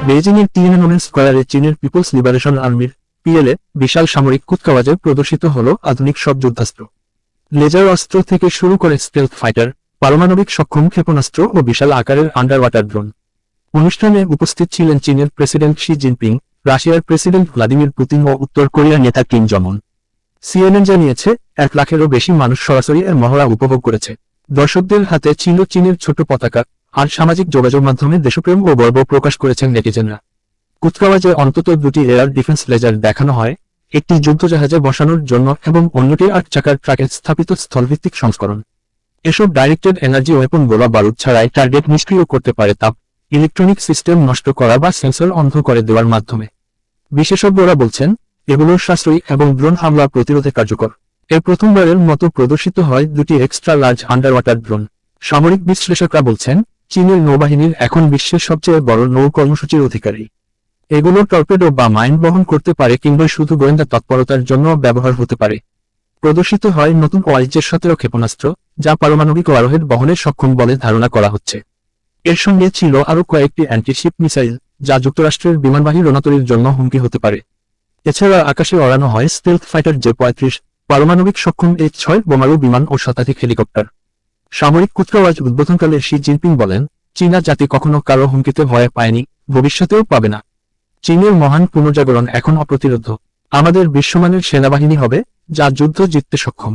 বেইজিংয়ের Tianmen স্কয়ারে চীনের people's liberation আর্মির PLA বিশাল সামরিক কুচকাওয়াজে প্রদর্শিত হল আধুনিক সব যুদ্ধাস্ত্র। লেজার অস্ত্র থেকে শুরু করে স্টেলথ ফাইটার, পারমাণবিক সক্ষম ক্ষেপণাস্ত্র ও বিশাল আকারের আন্ডার ওয়াটার ড্রোন। অনুষ্ঠানে উপস্থিত ছিলেন চীনের প্রেসিডেন্ট শি জিনপিং, রাশিয়ার প্রেসিডেন্ট ভ্লাদিমির পুতিন ও উত্তর কোরিয়ার নেতা কিম জং উন। সিএনএন জানিয়েছে 1 লাখেরও বেশি মানুষ সরাসরি এর মহড়া উপভোগ করেছে। দর্শকদের হাতে ছিল চীনের ছোট পতাকা, আর সামাজিক যোগাযোগ মাধ্যমে দেশপ্রেম ও গর্ব প্রকাশ করেছেন নেটিজেনরা। কুচকাওয়াজে অন্তত 2টি এয়ার ডিফেন্স লেজার দেখানো হয়, একটি যুদ্ধজাহাজে বসানোর জন্য এবং অন্যটি 8 চাকার ট্রাকে স্থাপিত স্থলভিত্তিক সংস্করণ। এসব ডাইরেক্টেড এনার্জি ওয়েপন গোলা বারুদ ছাড়াই টার্গেট নিষ্ক্রিয় করতে পারে তাপ, ইলেকট্রনিক সিস্টেম নষ্ট করা বা সেন্সর অন্ধ করে দেওয়ার মাধ্যমে। বিশেষজ্ঞরা বলছেন, এগুলোর সাশ্রয়ী এবং ড্রোন হামলা প্রতিরোধে কার্যকর। এর প্রথমবারের মতো প্রদর্শিত হয় 2টি extra large under water drone. সামরিক বিশ্লেষকরা বলছেন, চীনের নৌবাহিনীর এখন বিশ্বের সবচেয়ে বড় নৌ কর্মসূচির অধিকারী। এগুলো টর্পেডো বা মাইন বহন করতে পারে কিংবা শুধু গোয়েন্দা তৎপরতার জন্য ব্যবহার হতে পারে। প্রদর্শিত হয় নতুন OIJ-17 ক্ষেপণাস্ত্র, যা পারমাণবিক ওয়ারহেড বহনে সক্ষম বলে ধারণা করা হচ্ছে। এর সঙ্গে ছিল আরও কয়েকটি অ্যান্টি-শিপ মিসাইল, যা যুক্তরাষ্ট্রের বিমানবাহী রণতরীর জন্য হুমকি হতে পারে। এছাড়া আকাশে ওড়ানো হয় স্টেলথ ফাইটার জে-35, পারমাণবিক সক্ষম H-6 বোমারু বিমান ও শতাধিক হেলিকপ্টার। সামরিক কুচকাওয়াজ উদ্বোধনকালে শি জিনপিং বলেন, চীনা জাতি কখনো কারো হুমকিতে ভয় পায়নি, ভবিষ্যতেও পাবে না। চীনের মহান পুনর্জাগরণ এখন অপ্রতিরোধ্য। আমাদের বিশ্বমানের সেনাবাহিনী হবে, যা যুদ্ধ জিততে সক্ষম।